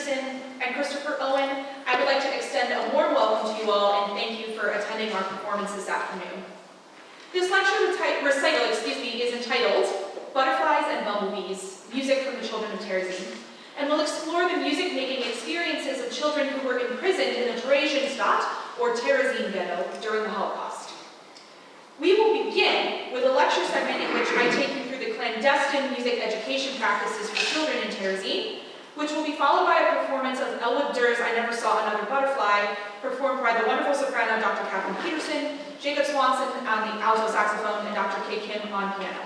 Peterson and Christopher Owen, I would like to extend a warm welcome to you all and thank you for attending our performance this afternoon. This lecture recital is entitled Butterflies and Bumblebees, Music from the Children of Terezín, and will explore the music-making experiences of children who were imprisoned in the Terezín or Terezín ghetto during the Holocaust. We will begin with a lecture segment in which I take you through the clandestine music education practices for children in Terezín, which will be followed by a performance of Elwood Durr's I Never Saw Another Butterfly, performed by the wonderful soprano Dr. Catherine Peterson, Jacob Swanson on the alto saxophone, and Dr. Kay Kim on piano.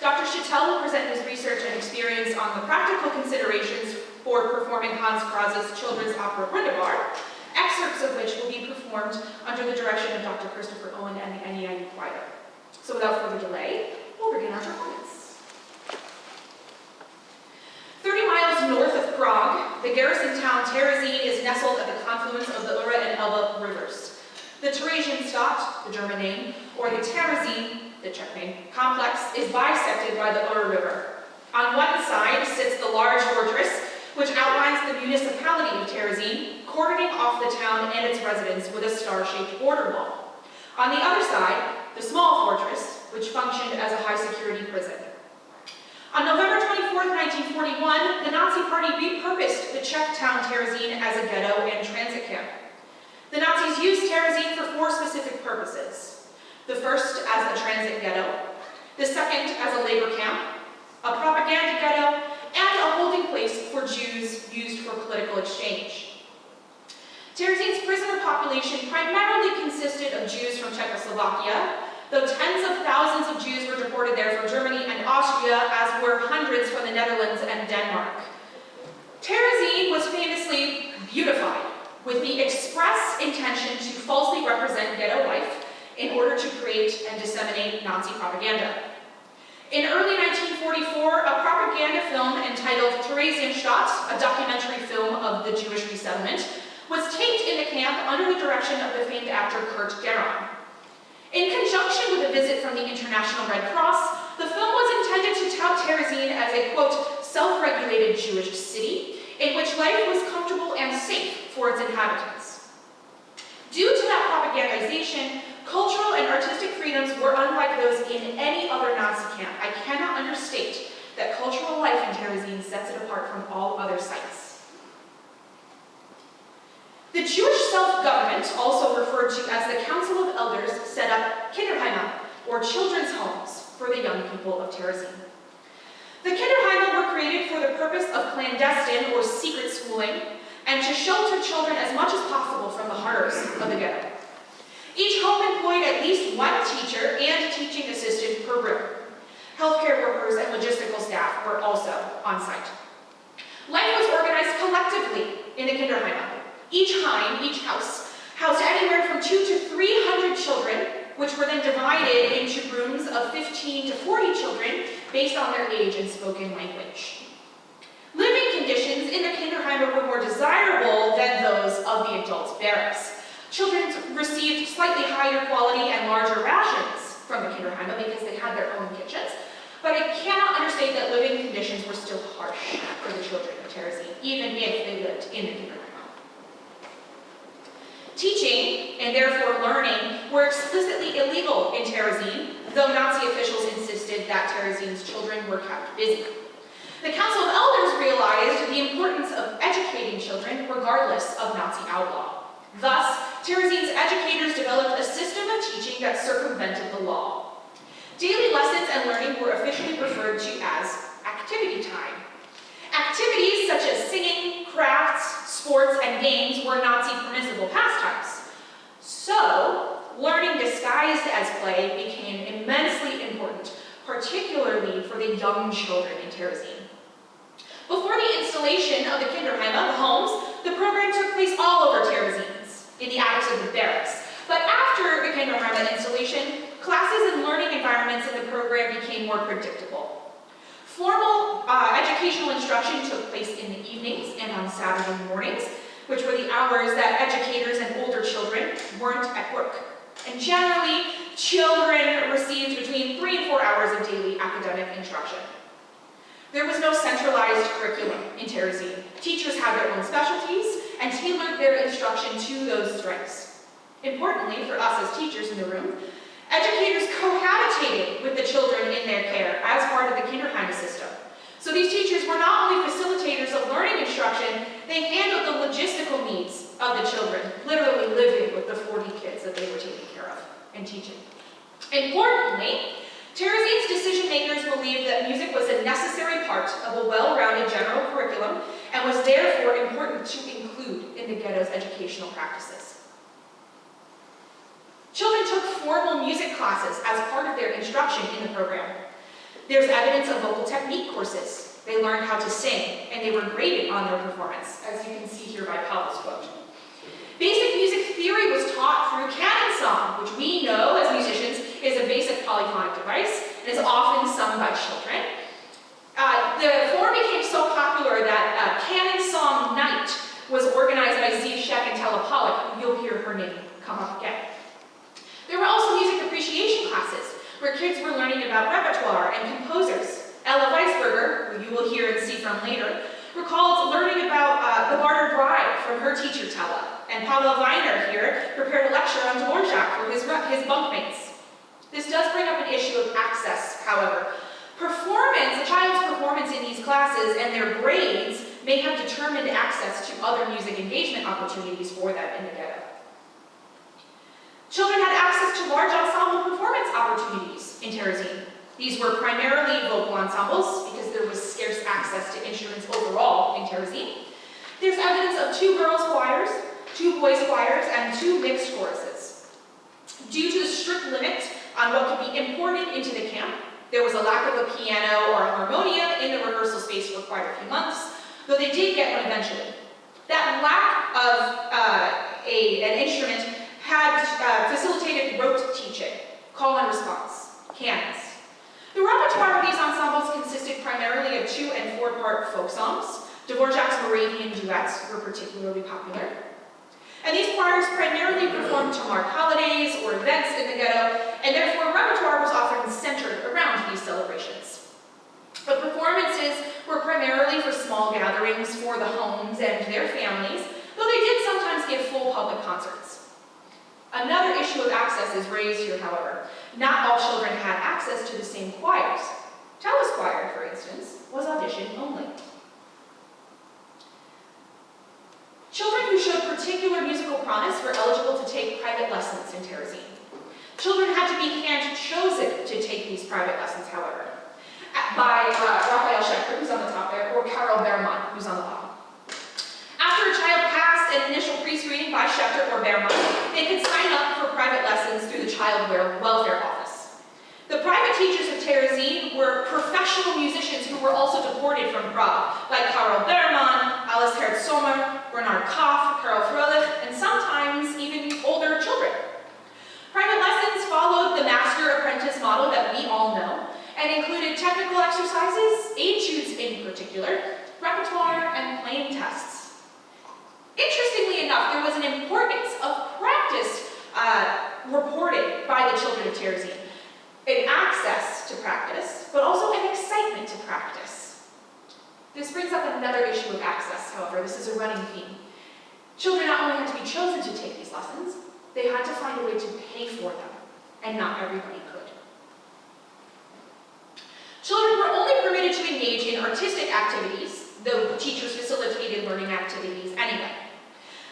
Dr. Chattel will present his research and experience on the practical considerations for performing Hans Krause's children's opera Wunderbar, excerpts of which will be performed under the direction of Dr. Christopher Owen and the NEIU Choir. So without further delay, we'll begin our performance. 30 miles north of Prague, the garrison town Terezín is nestled at the confluence of the Ura and Elba rivers. The Theresienstadt, the German name, or the Terezín, the Czech name, complex is bisected by the Ura River. On one side sits the large fortress, which outlines the municipality of Terezín, cordoning off the town and its residents with a star-shaped border wall. On the other side, the small fortress, which functioned as a high-security prison. On November 24, 1941, the Nazi Party repurposed the Czech town Terezín as a ghetto and transit camp. The Nazis used Terezín for 4 specific purposes. The first as a transit ghetto, the second as a labor camp, a propaganda ghetto, and a holding place for Jews used for political exchange. Terezín's prisoner population primarily consisted of Jews from Czechoslovakia, though tens of thousands of Jews were deported there from Germany and Austria, as were hundreds from the Netherlands and Denmark. Terezín was famously beautified with the express intention to falsely represent ghetto life in order to create and disseminate Nazi propaganda. In early 1944, a propaganda film entitled Terezín-Stadt, a documentary film of the Jewish resettlement, was taped in the camp under the direction of the famed actor Kurt Geron. In conjunction with a visit from the International Red Cross, the film was intended to tout Terezín as a, quote, self-regulated Jewish city in which life was comfortable and safe for its inhabitants. Due to that propagandization, cultural and artistic freedoms were unlike those in any other Nazi camp. I cannot understate that cultural life in Terezín sets it apart from all other sites. The Jewish self-government, also referred to as the Council of Elders, set up Kinderheime, or children's homes, for the young people of Terezín. The Kinderheime were created for the purpose of clandestine or secret schooling and to shelter children as much as possible from the horrors of the ghetto. Each home employed at least one teacher and teaching assistant per room. Healthcare workers and logistical staff were also on site. Life was organized collectively in the Kinderheime. Each heim, each house, housed anywhere from 200 to 300 children, which were then divided into rooms of 15 to 40 children based on their age and spoken language. Living conditions in the Kinderheime were more desirable than those of the adults' barracks. Children received slightly higher quality and larger rations from the Kinderheime because they had their own kitchens, but I cannot understate that living conditions were still harsh for the children of Terezín, even if they lived in the Kinderheime. Teaching, and therefore learning, were explicitly illegal in Terezín, though Nazi officials insisted that Terezín's children were kept busy. The Council of Elders realized the importance of educating children regardless of Nazi outlaw. Thus, Terezín's educators developed a system of teaching that circumvented the law. Daily lessons and learning were officially referred to as activity time. Activities such as singing, crafts, sports, and games were Nazi permissible pastimes. So, learning disguised as play became immensely important, particularly for the young children in Terezín. Before the installation of the Kinderheime, the homes, the program took place all over Terezín, in the attics of the barracks. But after the Kinderheime installation, classes and learning environments in the program became more predictable. Formal educational instruction took place in the evenings and on Saturday mornings, which were the hours that educators and older children weren't at work. And generally, children received between 3 and 4 hours of daily academic instruction. There was no centralized curriculum in Terezín. Teachers had their own specialties and tailored their instruction to those strengths. Importantly, for us as teachers in the room, educators cohabitated with the children in their care as part of the kindergarten system. So these teachers were not only facilitators of learning instruction, they handled the logistical needs of the children, literally living with the 40 kids that they were taking care of and teaching. Importantly, Terezín's decision makers believed that music was a necessary part of a well-rounded general curriculum and was therefore important to include in the ghetto's educational practices. Children took formal music classes as part of their instruction in the program. There's evidence of vocal technique courses. They learned how to sing, and they were graded on their performance, as you can see here by Pavel's quote. Basic music theory was taught through canon song, which we know as musicians is a basic polyphonic device and is often sung by children. The form became so popular that canon song night was organized by Z. Sheck and Tella Pollock. You'll hear her name come up again. There were also music appreciation classes, where kids were learning about repertoire and composers. Ella Weisberger, who you will hear and see from later, recalled learning about The Bartered Bride from her teacher Tella, and Pavel Weiner here prepared a lecture on Dvorak for his bunkmates. This does bring up an issue of access, however. A child's performance in these classes and their grades may have determined access to other music engagement opportunities for them in the ghetto. Children had access to large ensemble performance opportunities in Terezín. These were primarily vocal ensembles because there was scarce access to instruments overall in Terezín. There's evidence of 2 girls' choirs, 2 boys' choirs, and 2 mixed choruses. Due to the strict limit on what could be imported into the camp, there was a lack of a piano or a harmonium in the rehearsal space for quite a few months, though they did get one eventually. That lack of an instrument had facilitated rote teaching, call and response, canons. The repertoire of these ensembles consisted primarily of 2- and 4-part folk songs. Dvorak's Moravian duets were particularly popular. And these choirs primarily performed to mark holidays or events in the ghetto, and therefore repertoire was often centered around these celebrations. But performances were primarily for small gatherings for the homes and their families, though they did sometimes give full public concerts. Another issue of access is raised here, however. Not all children had access to the same choirs. Tella's choir, for instance, was audition only. Children who showed particular musical promise were eligible to take private lessons in Terezín. Children had to be hand-chosen to take these private lessons, however, by Raphael Schechter, who's on the top there, or Karel Berman, who's on the bottom. After a child passed an initial pre-screening by Schechter or Berman, they could sign up for private lessons through the Child Welfare Office. The private teachers of Terezín were professional musicians who were also deported from Prague, like Karel Berman, Alice Herz-Sommer, Bernard Koff, Karl Froelich, and sometimes even older children. Private lessons followed the master-apprentice model that we all know, and included technical exercises, etudes in particular, repertoire, and playing tests. Interestingly enough, there was an importance of practice reported by the children of Terezín. An access to practice, but also an excitement to practice. This brings up another issue of access, however. This is a running theme. Children not only had to be chosen to take these lessons, they had to find a way to pay for them, and not everybody could. Children were only permitted to engage in artistic activities, though teachers facilitated learning activities anyway.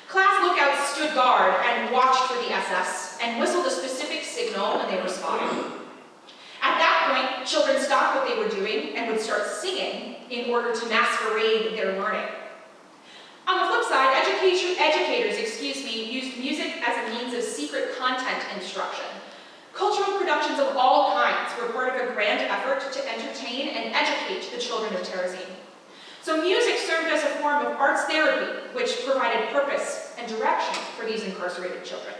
Class lookouts stood guard and watched for the SS, and whistled a specific signal when they were spotted. At that point, children stopped what they were doing and would start singing in order to masquerade their learning. On the flip side, educators used music as a means of secret content instruction. Cultural productions of all kinds were part of a grand effort to entertain and educate the children of Terezín. So music served as a form of arts therapy, which provided purpose and direction for these incarcerated children.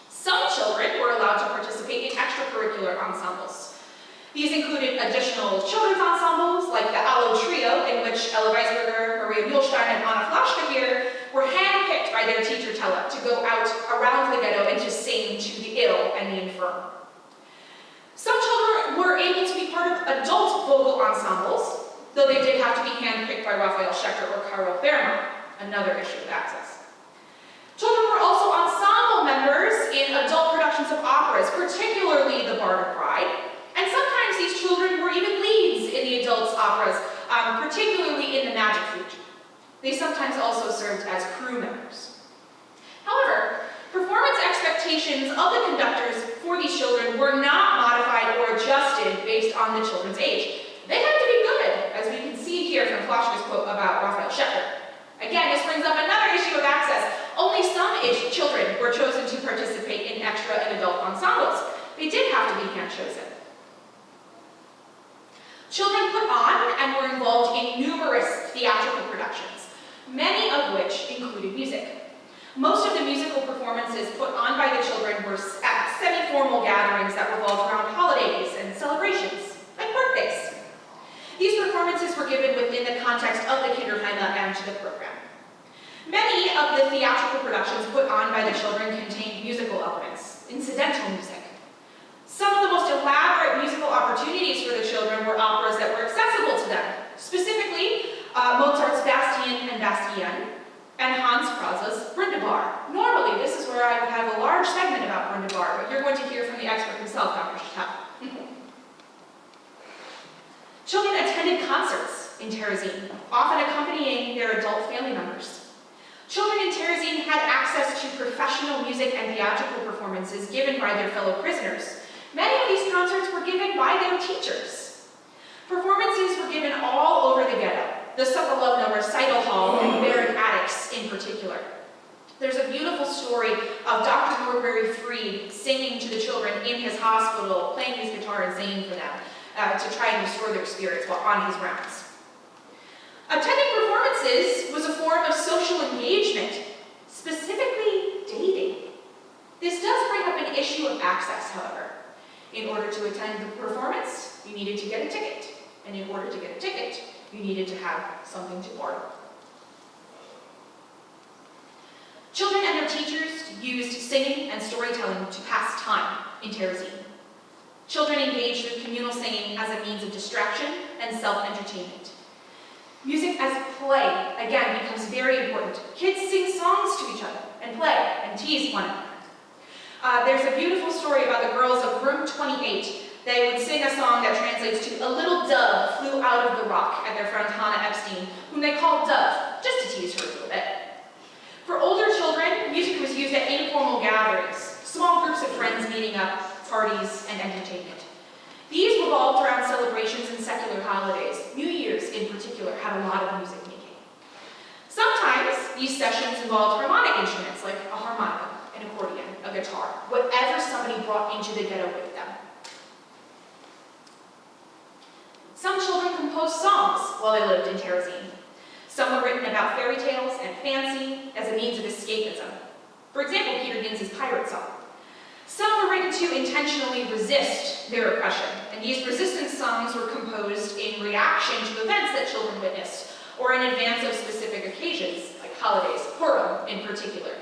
Some children were allowed to participate in extracurricular ensembles. These included additional children's ensembles, like the Allo Trio, in which Ella Weisberger, Maria Muehlstein, and Anna Flaschke here were handpicked by their teacher Tella to go out around the ghetto and to sing to the ill and the infirm. Some children were able to be part of adult vocal ensembles, though they did have to be handpicked by Raphael Schechter or Karel Verma, another issue of access. Children were also ensemble members in adult productions of operas, particularly The Bardic Bride, and sometimes these children were even leads in the adults' operas, particularly in The Magic Flute. They sometimes also served as crew members. However, performance expectations of the conductors for these children were not modified or adjusted based on the children's age. They had to be good, as we can see here from Kloschka's quote about Raphael Schechter. Again, this brings up another issue of access. Only some children were chosen to participate in extra and adult ensembles. They did have to be hand-chosen. Children put on and were involved in numerous theatrical productions, many of which included music. Most of the musical performances put on by the children were at semi-formal gatherings that revolved around holidays and celebrations, like birthdays. These performances were given within the context of the Kinderheime and the program. Many of the theatrical productions put on by the children contained musical elements, incidental music. Some of the most elaborate musical opportunities for the children were operas that were accessible to them, specifically Mozart's Bastien and Bastien, and Hans Krause's Brundibar. Normally, this is where I would have a large segment about Brundibar, but you're going to hear from the expert himself, Dr. Schattau. Children attended concerts in Terezín, often accompanying their adult family members. Children in Terezín had access to professional music and theatrical performances given by their fellow prisoners. Many of these concerts were given by their teachers. Performances were given all over the ghetto, the Sokolovna recital hall and Baron Attics in particular. There's a beautiful story of Dr. Norbury Freed singing to the children in his hospital, playing his guitar and singing for them to try and restore their spirits while on his rounds. Attending performances was a form of social engagement, specifically dating. This does bring up an issue of access, however. In order to attend the performance, you needed to get a ticket. And in order to get a ticket, you needed to have something to order. Children and their teachers used singing and storytelling to pass time in Terezín. Children engaged with communal singing as a means of distraction and self-entertainment. Music as play, again, becomes very important. Kids sing songs to each other and play and tease one another. There's a beautiful story about the girls of room 28. They would sing a song that translates to "A little dove flew out of the rock" at their friend Hannah Epstein, whom they called Dove, just to tease her a little bit. For older children, music was used at informal gatherings, small groups of friends meeting up, parties, and entertainment. These revolved around celebrations and secular holidays. New Year's, in particular, had a lot of music making. Sometimes, these sessions involved harmonic instruments, like a harmonica, an accordion, a guitar, whatever somebody brought into the ghetto with them. Some children composed songs while they lived in Terezín. Some were written about fairy tales and fancy as a means of escapism. For example, Peter Gins's Pirate Song. Some were written to intentionally resist their oppression, and these resistance songs were composed in reaction to events that children witnessed, or in advance of specific occasions, like holidays, Purim in particular.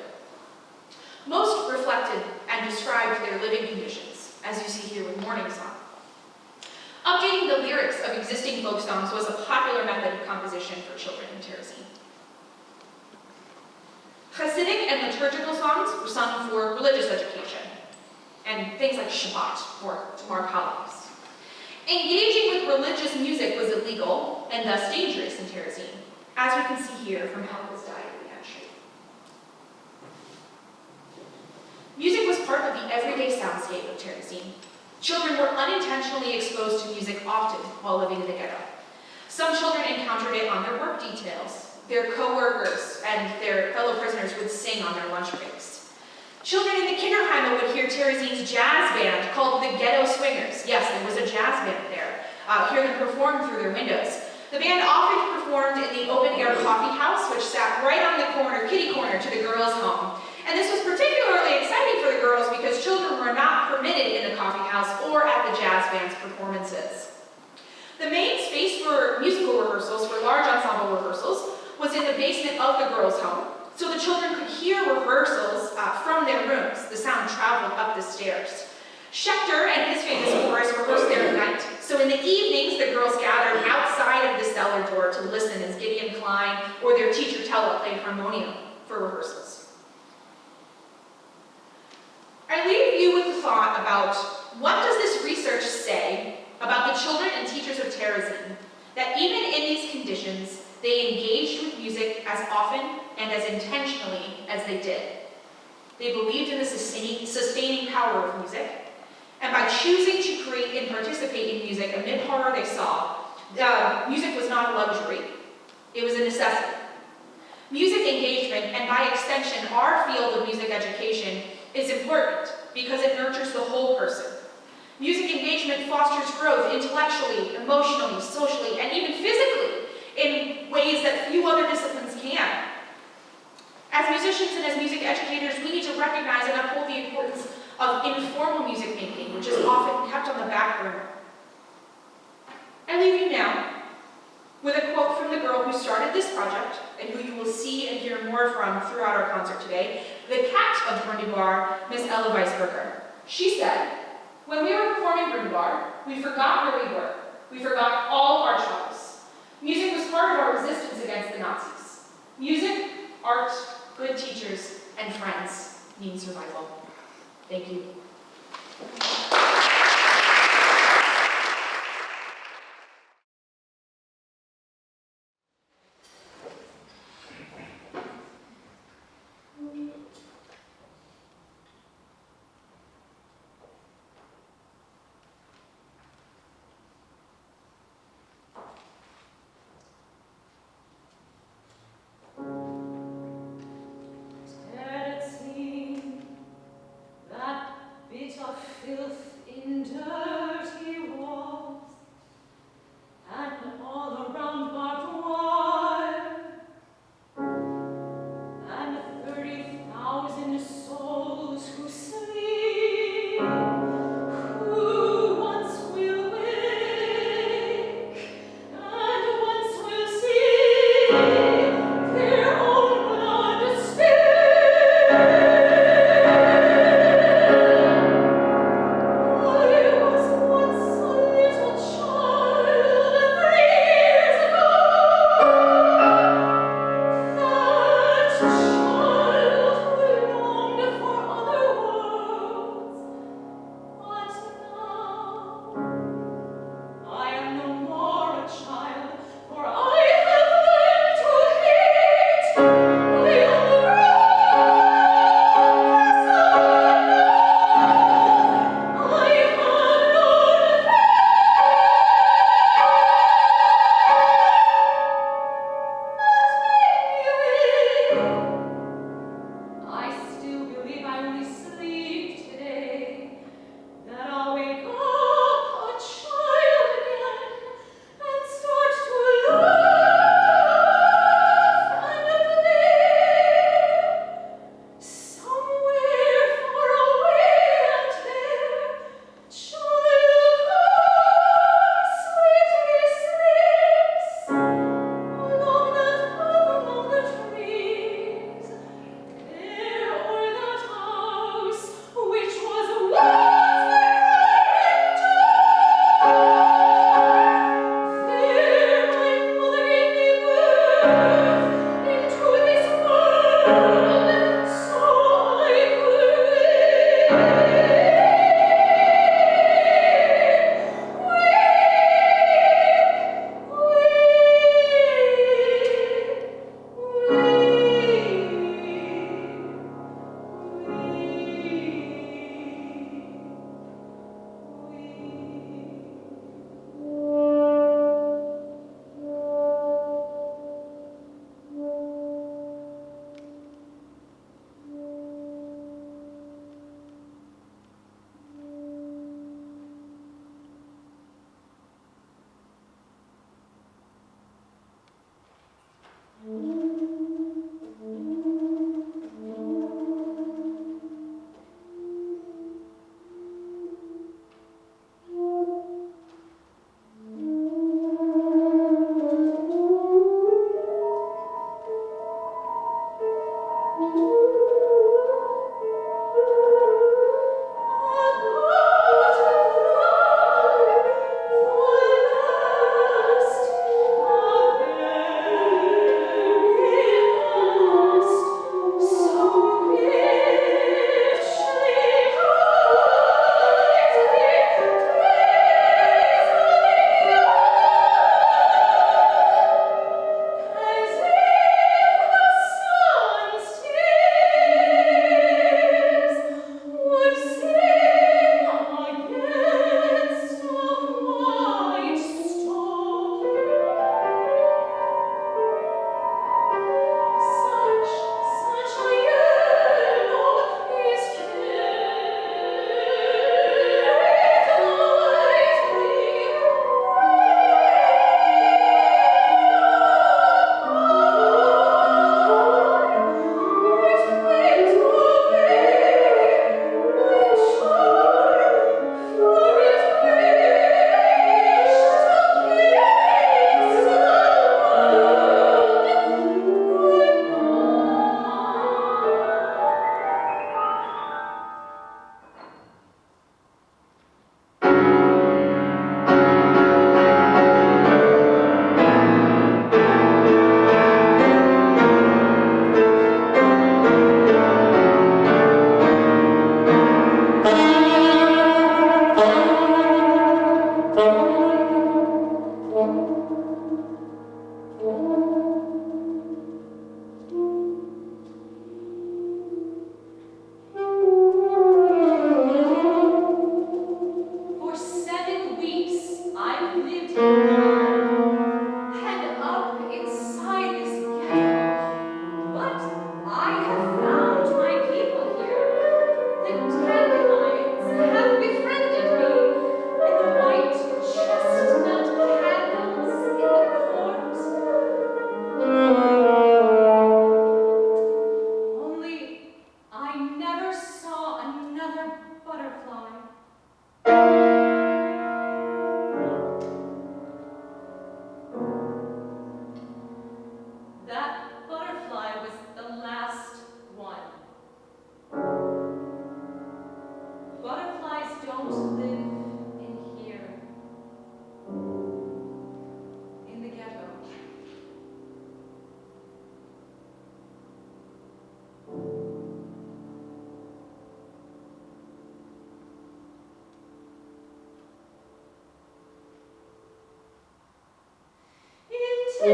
Most reflected and described their living conditions, as you see here with Morning Song. Updating the lyrics of existing folk songs was a popular method of composition for children in Terezín. Hasidic and liturgical songs were sung for religious education, and things like Shabbat, or to mark holidays. Engaging with religious music was illegal, and thus dangerous in Terezín, as we can see here from Helga's diary entry. Music was part of the everyday soundscape of Terezín. Children were unintentionally exposed to music often while living in the ghetto. Some children encountered it on their work details. Their co-workers and their fellow prisoners would sing on their lunch breaks. Children in the Kinderheime would hear Terezín's jazz band called the Ghetto Swingers. Yes, there was a jazz band there. Hear them perform through their windows. The band often performed in the open-air coffee house, which sat right on the corner, kitty corner, to the girls' home. And this was particularly exciting for the girls because children were not permitted in the coffee house or at the jazz band's performances. The main space for musical rehearsals, for large ensemble rehearsals, was in the basement of the girls' home, so the children could hear rehearsals from their rooms. The sound traveled up the stairs. Schechter and his famous chorus rehearsed there at night. So in the evenings, the girls gathered outside of the cellar door to listen as Gideon Klein or their teacher Tella played harmonium for rehearsals. I leave you with the thought about what does this research say about the children and teachers of Terezín, that even in these conditions, they engaged with music as often and as intentionally as they did. They believed in the sustaining power of music, and by choosing to create and participate in music amid horror they saw, music was not a luxury, it was a necessity. Music engagement, and by extension our field of music education, is important because it nurtures the whole person. Music engagement fosters growth intellectually, emotionally, socially, and even physically in ways that few other disciplines can. As musicians and as music educators, we need to recognize and uphold the importance of informal music making, which is often kept on the back burner. I leave you now with a quote from the girl who started this project, and who you will see and hear more from throughout our concert today, the cat of Brundibar, Miss Ella Weisberger. She said, "When we were performing Brundibar, we forgot where we were. We forgot all our troubles. Music was part of our resistance against the Nazis. Music, art, good teachers, and friends mean survival." Thank you. Terezín, that bit of filth in dirty walls, and all around barbed wire, and 30,000 souls who sleep, who once will wake, and once will see their own blood spill. I was once a little child 3 years ago. That child who longed for other worlds, but now I am no more a child, for I have learned to hate. I am a grown person now. I have known I still believe I only sleep today, that I'll wake up a child again and start to laugh and play. Somewhere far away out there, childhood sweetly sleeps. Along that path among the trees, there o'er that house which was once there my mother gave me birth into this world, so I On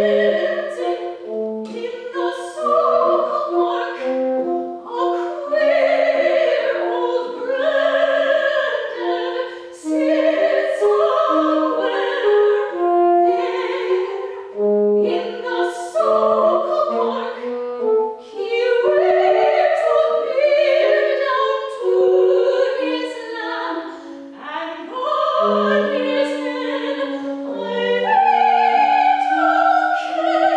his head I read to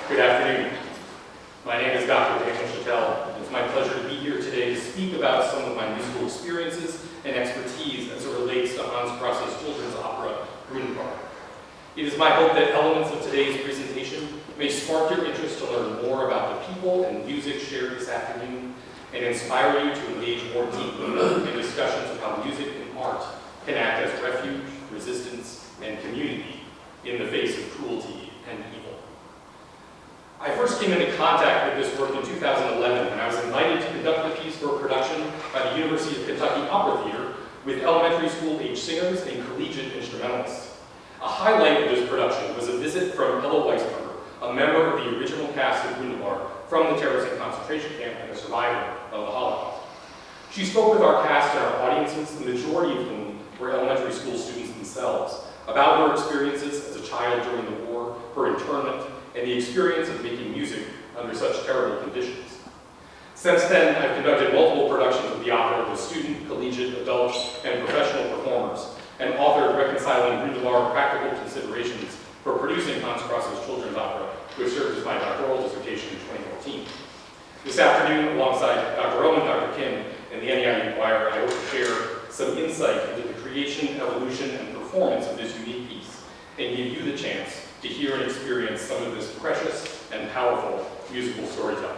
Good afternoon. My name is Dr. Daniel Chattel, and it's my pleasure to be here today to speak about some of my musical experiences and expertise as it relates to Hans Krasse's children's opera, Brundenbar. It is my hope that elements of today's presentation may spark your interest to learn more about the people and music shared this afternoon and inspire you to engage more deeply in discussions of how music and art can act as refuge, resistance, and community in the face of cruelty and evil. I first came into contact with this work in 2011 when I was invited to conduct the piece for a production by the University of Kentucky Opera Theater with elementary school-age singers and collegiate instrumentalists. A highlight of this production was a visit from Ella Weisberger, a member of the original cast of Brundenbar from the Terezín concentration camp and a survivor of the Holocaust. She spoke with our cast and our audiences, the majority of whom were elementary school students themselves, about her experiences as a child during the war, her internment, and the experience of making music under such terrible conditions. Since then, I've conducted multiple productions of the opera with student, collegiate, adult, and professional performers, and authored Reconciling Brundenbar Practical Considerations for Producing Hans Krasse's Children's Opera, which served as my doctoral dissertation in 2014. This afternoon, alongside Dr. Owen, Dr. Kim, and the NEIU Choir, I hope to share some insight into the creation, evolution, and performance of this unique piece, and give you the chance to hear and experience some of this precious and powerful musical storytelling.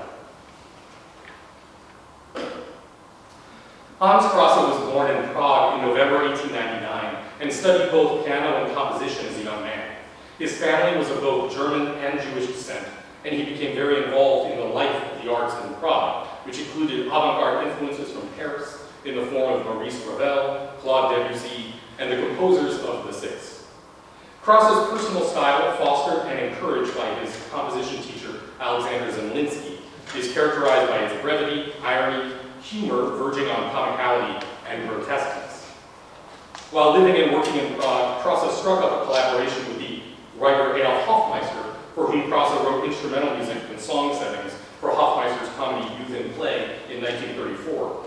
Hans Krasse was born in Prague in November 1899 and studied both piano and composition as a young man. His family was of both German and Jewish descent, and he became very involved in the life of the arts in Prague, which included avant-garde influences from Paris in the form of Maurice Ravel, Claude Debussy, and the composers of the Six. Krasse's personal style, fostered and encouraged by his composition teacher, Alexander Zemlinsky, is characterized by its brevity, irony, humor verging on comicality, and grotesqueness. While living and working in Prague, Krasse struck up a collaboration with the writer Adolf Hofmeister, for whom Krasse wrote instrumental music and song settings for Hofmeister's comedy Youth in Play in 1934.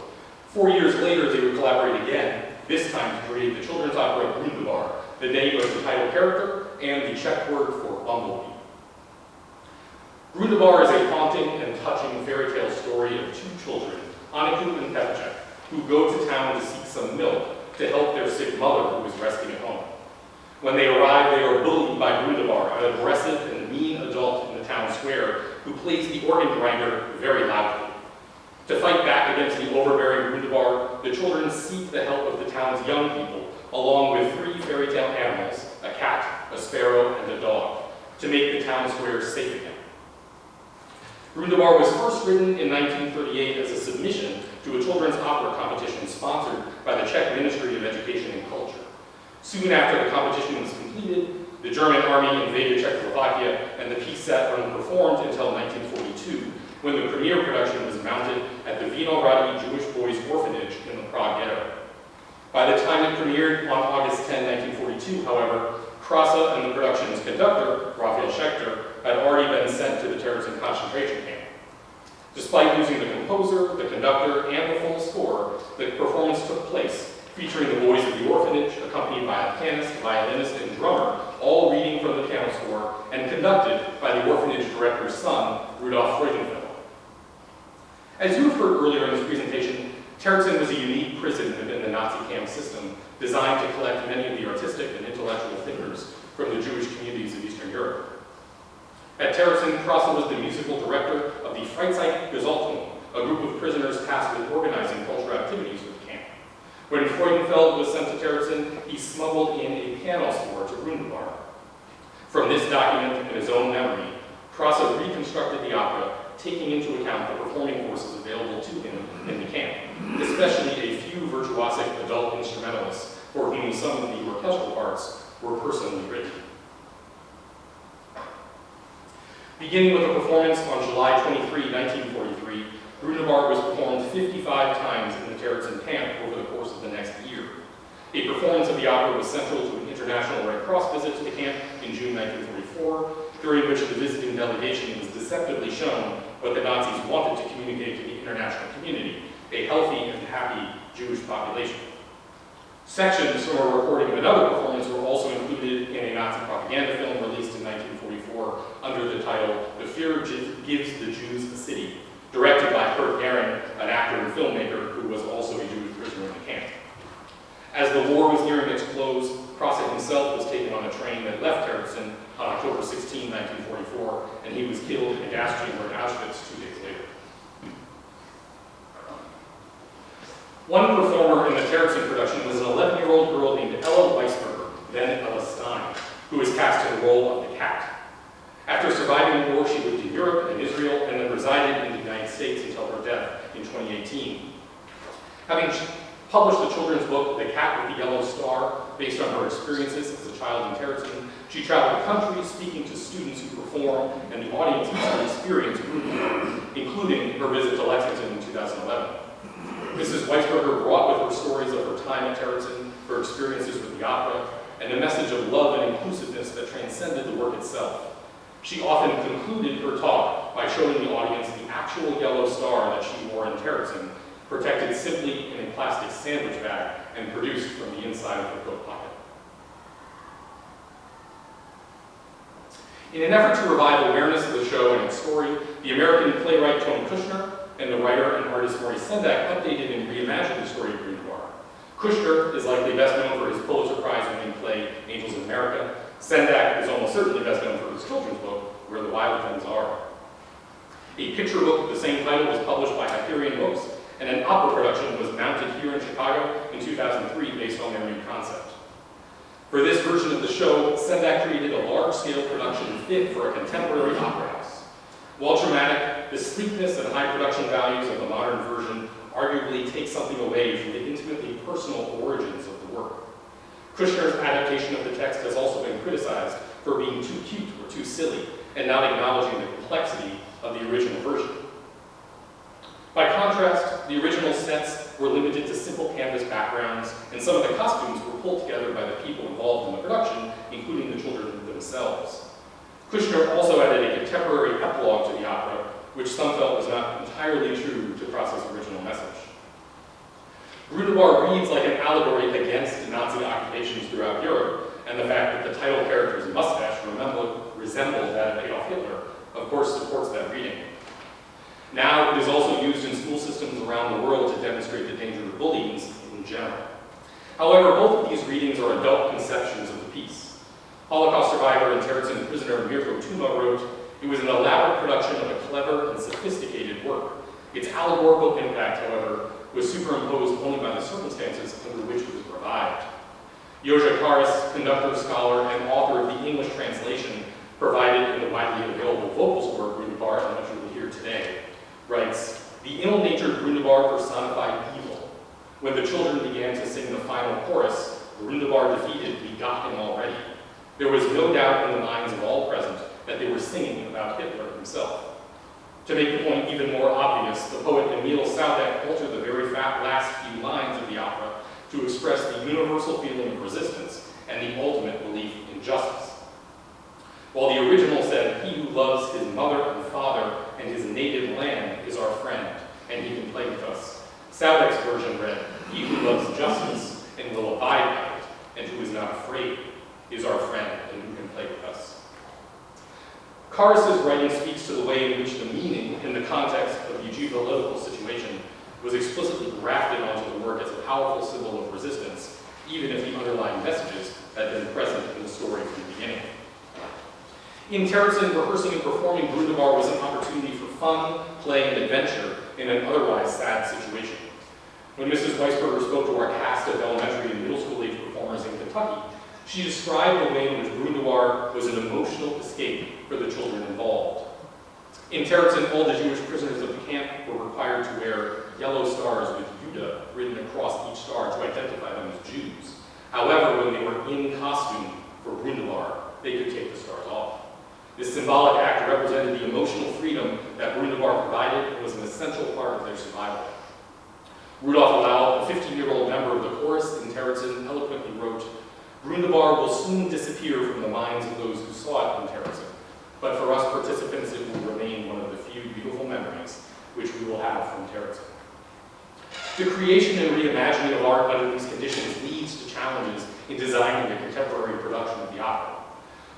4 years later, they would collaborate again, this time to create the children's opera Brundenbar, the name of the title character and the Czech word for bumblebee. Brundenbar is a haunting and touching fairy tale story of two children, Aniku and Pevcek, who go to town to seek some milk to help their sick mother who is resting at home. When they arrive, they are bullied by Brundenbar, an aggressive and mean adult in the town square who plays the organ grinder very loudly. To fight back against the overbearing Brundenbar, the children seek the help of the town's young people, along with 3 fairy tale animals, a cat, a sparrow, and a dog, to make the town square safe again. Brundenbar was first written in 1938 as a submission to a children's opera competition sponsored by the Czech Ministry of Education and Culture. Soon after the competition was completed, the German army invaded Czechoslovakia, and the piece sat unperformed until 1942, when the premiere production was mounted at the Vinohrady Jewish Boys Orphanage in the Prague ghetto. By the time it premiered on August 10, 1942, however, Krasse and the production's conductor, Raphael Schechter, had already been sent to the Terezín concentration camp. Despite losing the composer, the conductor, and the full score, the performance took place, featuring the boys of the orphanage, accompanied by a pianist, violinist, and drummer, all reading from the piano score, and conducted by the orphanage director's son, Rudolf Freudenfeld. As you have heard earlier in this presentation, Terezín was a unique prison within the Nazi camp system, designed to collect many of the artistic and intellectual thinkers from the Jewish communities of Eastern Europe. At Terezín, Krasse was the musical director of the Freizeitgesellschaft, a group of prisoners tasked with organizing cultural activities for the camp. When Freudenfeld was sent to Terezín, he smuggled in a piano score to Brundenbar. From this document and his own memory, Krasse reconstructed the opera, taking into account the performing forces available to him in the camp, especially a few virtuosic adult instrumentalists for whom some of the orchestral parts were personally written. Beginning with a performance on July 23, 1943, Brundenbar was performed 55 times in the Terezín camp over the course of the next year. A performance of the opera was central to an International Red Cross visit to the camp in June 1944, during which the visiting delegation was deceptively shown what the Nazis wanted to communicate to the international community, a healthy and happy Jewish population. Sections from a recording of another performance were also included in a Nazi propaganda film released in 1944 1944 under the title The Führer Gives the Jews a City, directed by Kurt Gehring, an actor and filmmaker who was also a Jewish prisoner in the camp. As the war was nearing its close, Crossett himself was taken on a train that left Terezín on October 16, 1944, and he was killed in a gas chamber in Auschwitz 2 days later. One performer in the Terezín production was an 11-year-old girl named Ella Weisberger, then Ella Stein, who was cast in the role of the cat. After surviving the war, she lived in Europe and Israel, and then resided in the United States until her death in 2018. Having published the children's book, The Cat with the Yellow Star, based on her experiences as a child in Terezín, she traveled the country speaking to students who perform and the audiences who experience Bumblebees, including her visit to Lexington in 2011. Mrs. Weisberger brought with her stories of her time at Terezín, her experiences with the opera, and a message of love and inclusiveness that transcended the work itself. She often concluded her talk by showing the audience the actual yellow star that she wore in Terezín, protected simply in a plastic sandwich bag and produced from the inside of her coat pocket. In an effort to revive awareness of the show and its story, the American playwright Tony Kushner and the writer and artist Maurice Sendak updated and reimagined the story of Bumblebees. Kushner is likely best known for his Pulitzer Prize-winning play Angels in America. Sendak is almost certainly best known for his children's book, Where the Wild Things Are. A picture book of the same title was published by Hyperion Books, and an opera production was mounted here in Chicago in 2003 based on their new concept. For this version of the show, Sendak created a large-scale production fit for a contemporary opera house. While dramatic, the sleekness and high production values of the modern version arguably take something away from the intimately personal origins of the work. Kushner's adaptation of the text has also been criticized for being too cute or too silly, and not acknowledging the complexity of the original version. By contrast, the original sets were limited to simple canvas backgrounds, and some of the costumes were pulled together by the people involved in the production, including the children themselves. Kushner also added a contemporary epilogue to the opera, which some felt was not entirely true to Cross's original message. Bumblebees reads like an allegory against Nazi occupations throughout Europe, and the fact that the title character's mustache resembled that of Adolf Hitler, of course, supports that reading. Now, it is also used in school systems around the world to demonstrate the danger of bullying in general. However, both of these readings are adult conceptions of the piece. Holocaust survivor and Terezín prisoner Mirko Tuma wrote, "It was an elaborate production of a clever and sophisticated work. Its allegorical impact, however, was superimposed only by the circumstances under which it was revived." Jože Karas, conductor, scholar, and author of the English translation provided in the widely available vocal score of Bumblebees, and which we will hear today, writes, "The ill-natured Bumblebees personified evil. When the children began to sing the final chorus, Bumblebees defeated, we got him already. There was no doubt in the minds of all present that they were singing about Hitler himself. To make the point even more obvious, the poet Emil Saudek altered the very last few lines of the opera to express the universal feeling of resistance and the ultimate belief in justice. While the original said, 'He who loves his mother and father and his native land is our friend, and he can play with us,' Saudek's version read, 'He who loves justice and will abide by it, and who is not afraid, is our friend and who can play with us.'" Karas's writing speaks to the way in which the meaning, in the context of the geopolitical situation, was explicitly grafted onto the work as a powerful symbol of resistance, even if the underlying messages had been present in the story from the beginning. In Terezín, rehearsing and performing Bumblebees was an opportunity for fun, play, and adventure in an otherwise sad situation. When Mrs. Weisberger spoke to our cast of elementary and middle school age performers in Kentucky, she described the way in which Bumblebees was an emotional escape for the children involved. In Terezín, all the Jewish prisoners of the camp were required to wear yellow stars with Judah written across each star to identify them as Jews. However, when they were in costume for Bumblebees, they could take the stars off. This symbolic act represented the emotional freedom that Bumblebees provided and was an essential part of their survival. Rudolf Lau, a 15-year-old member of the chorus in Terezín, eloquently wrote, "Bumblebees will soon disappear from the minds of those who saw it in Terezín, but for us participants it will remain one of the few beautiful memories which we will have from Terezín." The creation and reimagining of art under these conditions leads to challenges in designing the contemporary production of the opera.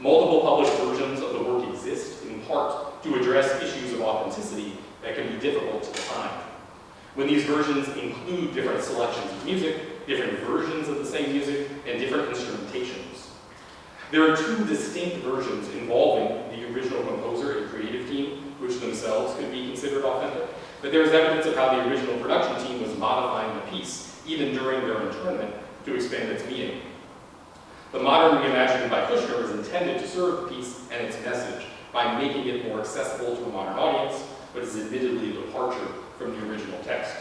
Multiple published versions of the work exist, in part, to address issues of authenticity that can be difficult to define. When these versions include different selections of music, different versions of the same music, and different instrumentations. There are two distinct versions involving the original composer and creative team, which themselves could be considered authentic, but there is evidence of how the original production team was modifying the piece, even during their internment, to expand its meaning. The modern reimagining by Kushner is intended to serve the piece and its message by making it more accessible to a modern audience, but is admittedly a departure from the original text.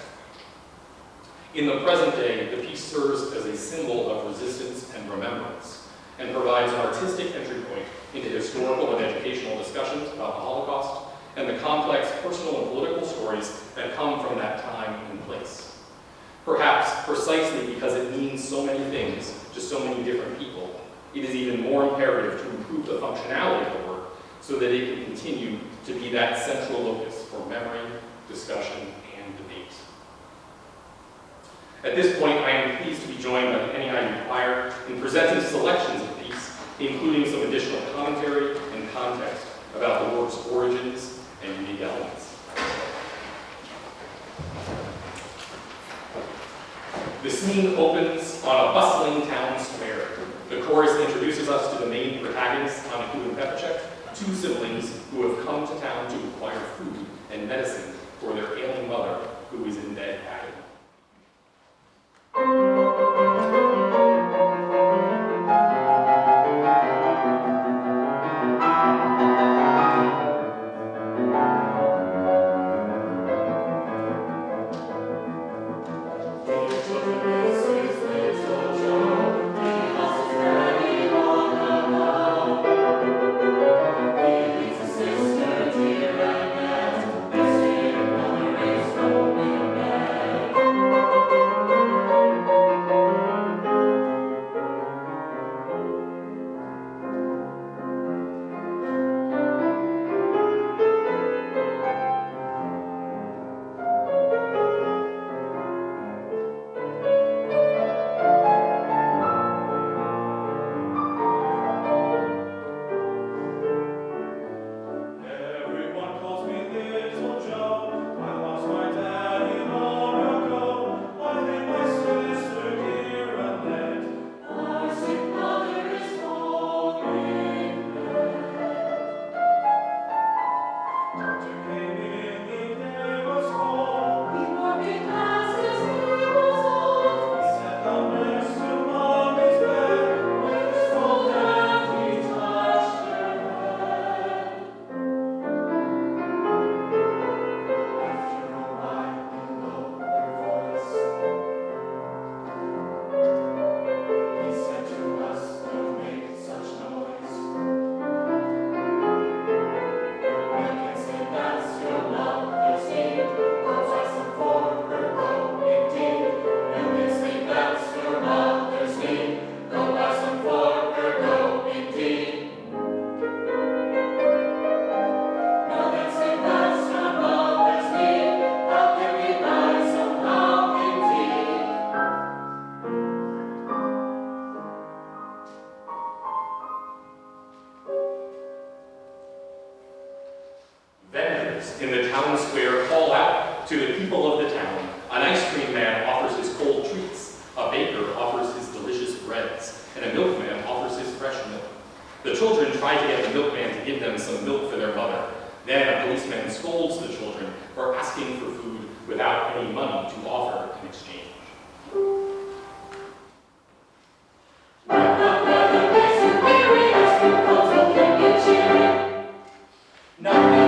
In the present day, the piece serves as a symbol of resistance and remembrance, and provides an artistic entry point into historical and educational discussions about the Holocaust and the complex personal and political stories that come from that time and place. Perhaps precisely because it means so many things to so many different people, it is even more imperative to improve the functionality of the work so that it can continue to be that central locus for memory, discussion, and debate. At this point, I am pleased to be joined by the NEIU choir in presenting selections of the piece, including some additional commentary and context about the work's origins and unique elements. The scene opens on a bustling town square. The chorus introduces us to the main protagonists, Anaku and Pepacek, two siblings who have come to town to acquire food and medicine for their ailing mother, who is in bed agony. In the town square call out to the people of the town. An ice cream man offers his cold treats, a baker offers his delicious breads, and a milkman offers his fresh milk. The children try to get the milkman to give them some milk for their mother. Then a policeman scolds the children for asking for food without any money to offer in exchange. Mommy,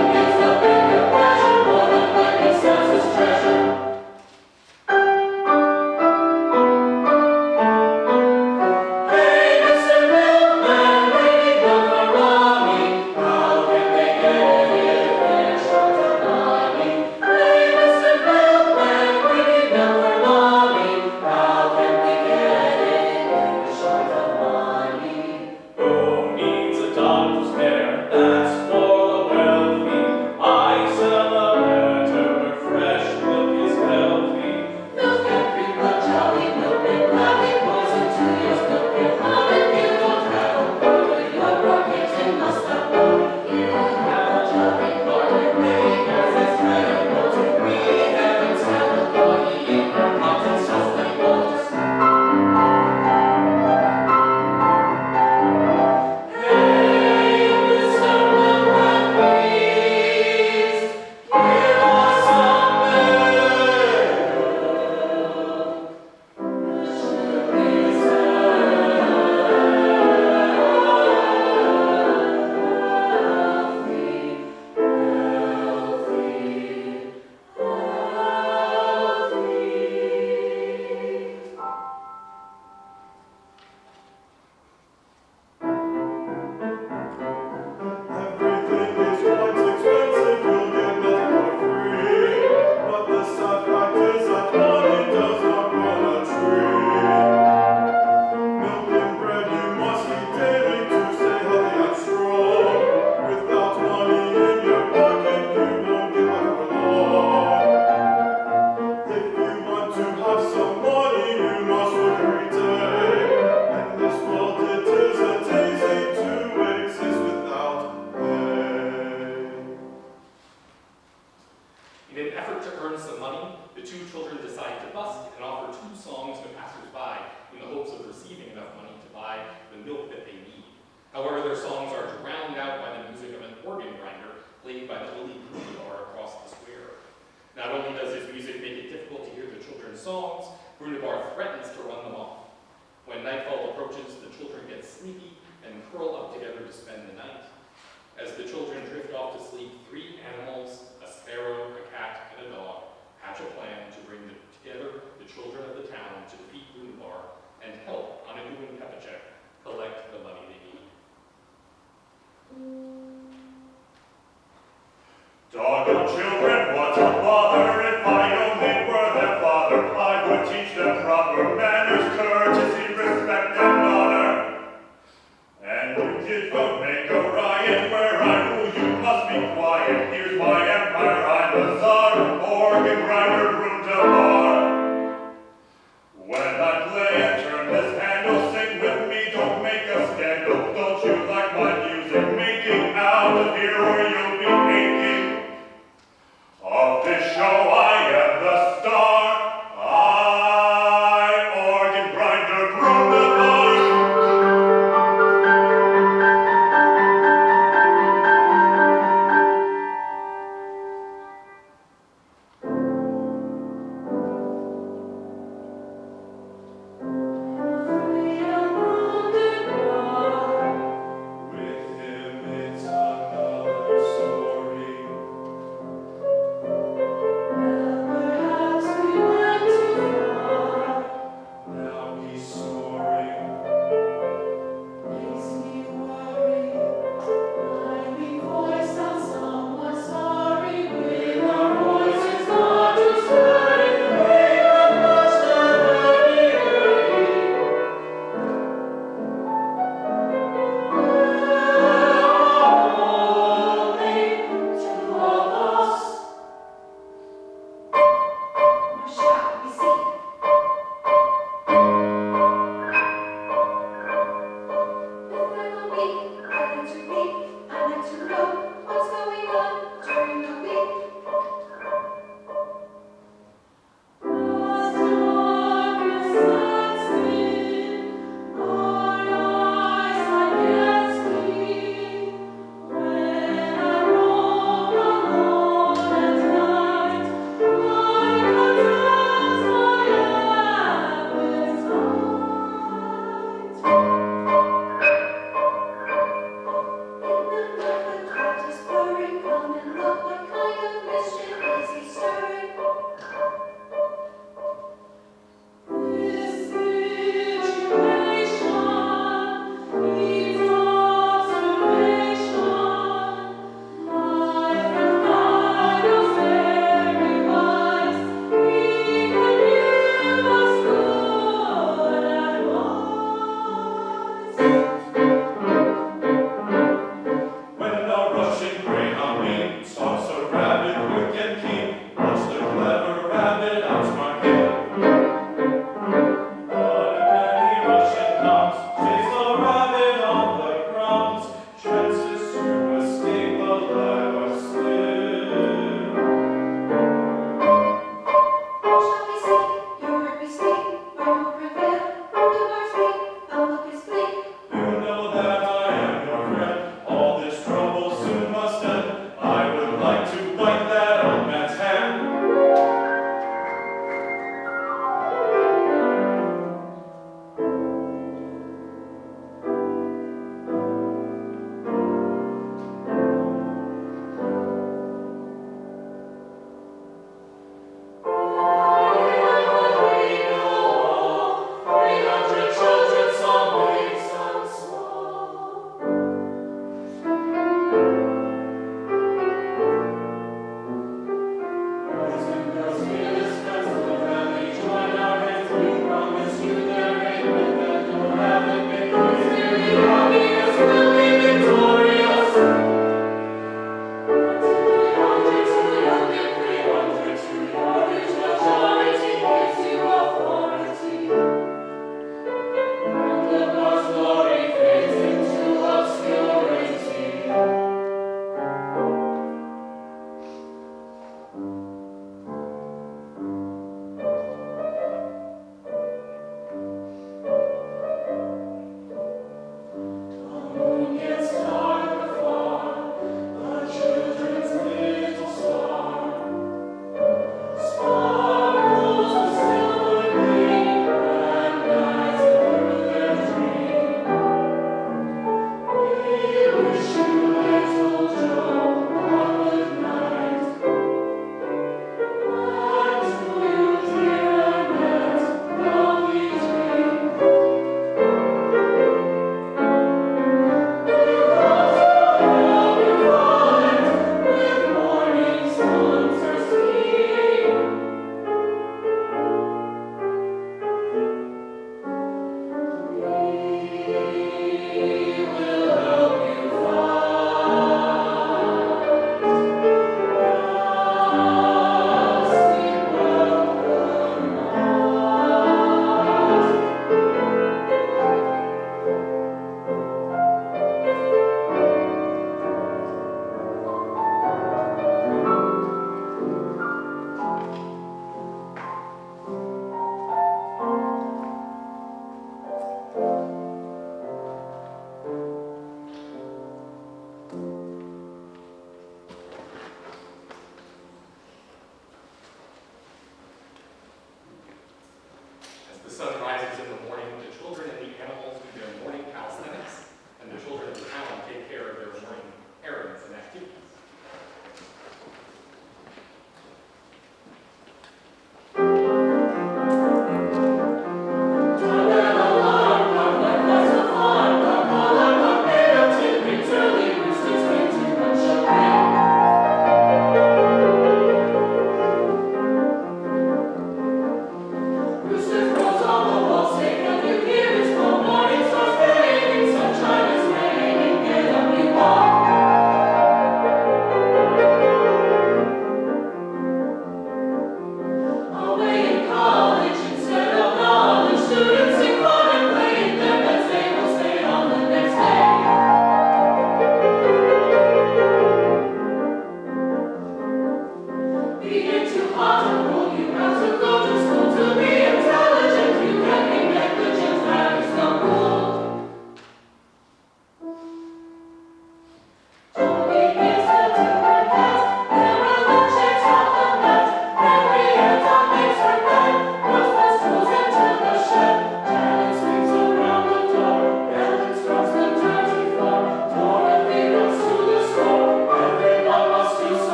earn some money, the two children decide to busk and offer 2 songs to passers-by in the hopes of receiving enough money to buy the milk that they need. However, their songs are drowned out by the music of an organ grinder played by the Willie Booty bar across the square. Not only does his music make it difficult to hear the children's songs, Brunibar threatens to run them off. When nightfall approaches, the children get sleepy and curl up together to spend the night. As the children drift off to sleep, 3 animals, a sparrow, a cat, and a dog, hatch a plan to bring together the children of the town to defeat Brunibar and help Anagu and Pepachek collect the money they need. Dog of children, what's a bother? If I only were their father, I would teach them proper manners, courtesy, respect, and honor. And you kids won't make a riot where I rule, you must be quiet. Here's my empire, I'm the czar, organ grinder, broom to bar. When I play and turn this handle, sing with me, don't make a scandal. Don't you like my music? Making out of here or you'll be aching. Of this show I am the star. I, organ grinder, broom the bar.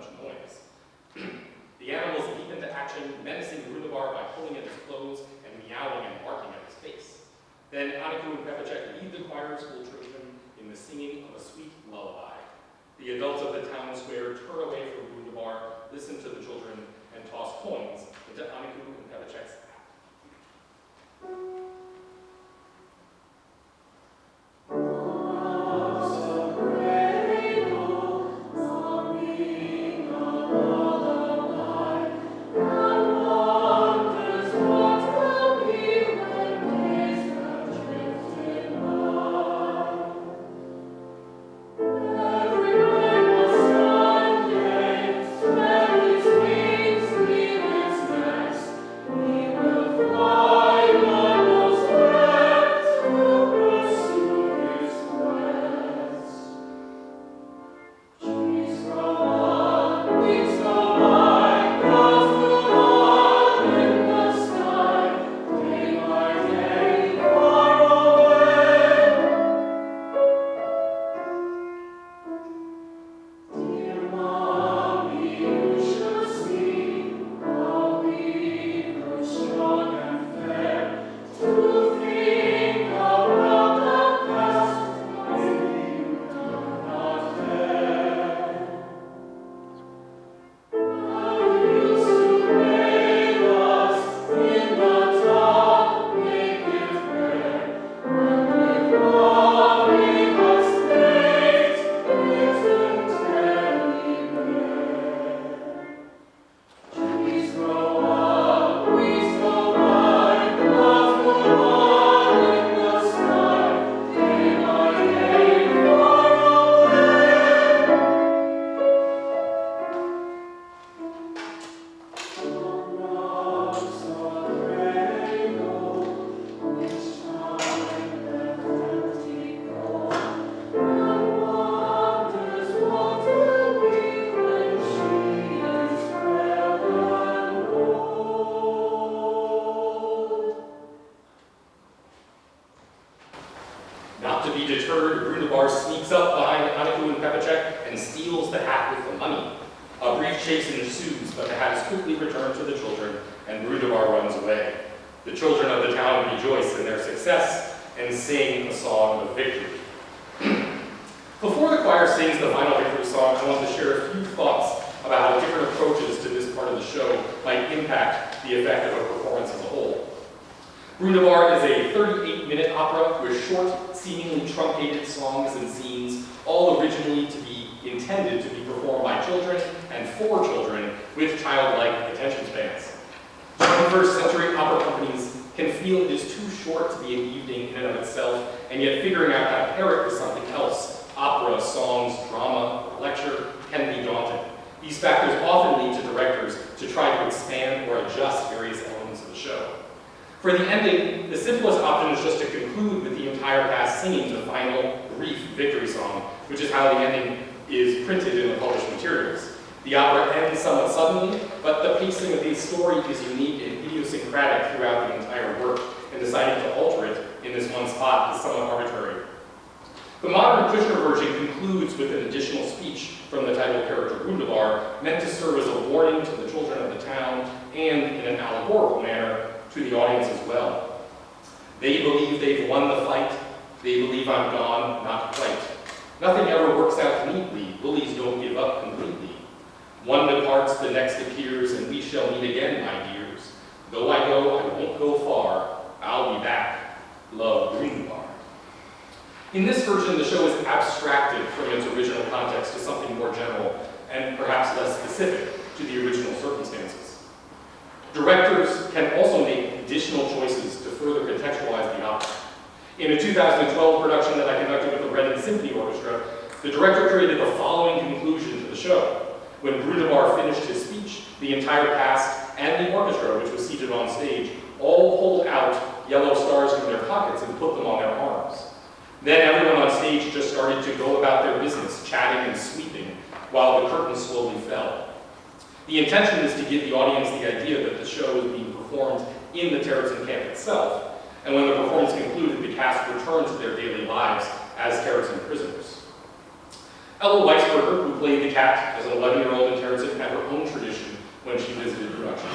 much noise. The animals leap into action, menacing Brundabar by pulling at his clothes and meowing and barking at his face. Then Aniku and Pepacek lead the choir school children in the singing of a sweet lullaby. The adults of the town square turn away from Brundabar, listen to the children, and toss coins into Aniku and Pepacek's lap. Not to be deterred, Brundabar sneaks up behind Aniku and Pepacek and steals the hat with the money. A brief chase ensues, but the hat is quickly returned to the children, and Brundabar runs away. The children of the town rejoice in their success and sing a song of victory. Before the choir sings the final victory song, I want to share a few thoughts about how different approaches to this part of the show might impact the effect of a performance as a whole. Brundabar is a 38-minute opera with short, seemingly truncated songs and scenes, all originally intended to be performed by children and for children with childlike attention spans. 21st century opera companies can feel it is too short to be an evening in and of itself, and yet figuring out how to pair it with something else, opera, songs, drama, or lecture, can be daunting. These factors often lead to directors to try to expand or adjust various elements of the show. For the ending, the simplest option is just to conclude with the entire cast singing the final, brief victory song, which is how the ending is printed in the published materials. The opera ends somewhat suddenly, but the pacing of the story is unique and idiosyncratic throughout the entire work, and deciding to alter it in this one spot is somewhat arbitrary. The modern Kushner version concludes with an additional speech from the title character Brundabar, meant to serve as a warning to the children of the town, and in an allegorical manner, to the audience as well. They believe they've won the fight. They believe I'm gone, not quite. Nothing ever works out neatly. Bullies don't give up completely. One departs, the next appears, and we shall meet again, my dears. Though I go, I won't go far. I'll be back. Love, Brundabar. In this version, the show is abstracted from its original context to something more general and perhaps less specific to the original circumstances. Directors can also make additional choices to further contextualize the opera. In a 2012 production that I conducted with the Reading Symphony Orchestra, the director created the following conclusion to the show. When Brundabar finished his speech, the entire cast and the orchestra, which was seated on stage, all pulled out yellow stars from their pockets and put them on their arms. Then everyone on stage just started to go about their business, chatting and sweeping, while the curtain slowly fell. The intention is to give the audience the idea that the show is being performed in the Terezín camp itself, and when the performance concluded, the cast returned to their daily lives as Terezín prisoners. Ella Weisberger, who played the cat as an 11-year-old in Terezín when she visited productions.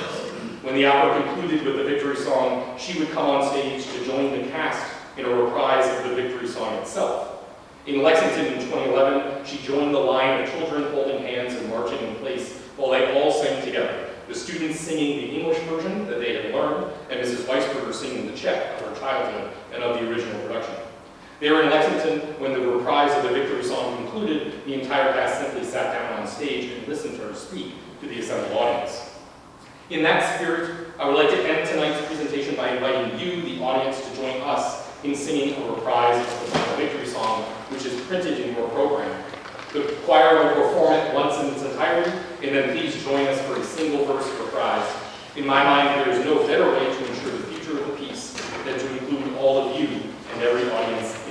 When the opera concluded with the victory song, she would come on stage to join the cast in a reprise of the victory song itself. In Lexington in 2011, she joined the line of children holding hands and marching in place while they all sang together, the students singing the English version that they had learned, and Mrs. Weisberger singing the Czech of her childhood and of the original production. They were in Lexington when the reprise of the victory song concluded. The entire cast simply sat down on stage and listened to her speak to the assembled audience. In that spirit, I would like to end tonight's presentation by inviting you, the audience, to join us in singing a reprise of the final victory song, which is printed in your program. The choir will perform it once in its entirety, and then please join us for a single verse reprise. In my mind, there is no better way to ensure the future of the piece than to include all of you and every audience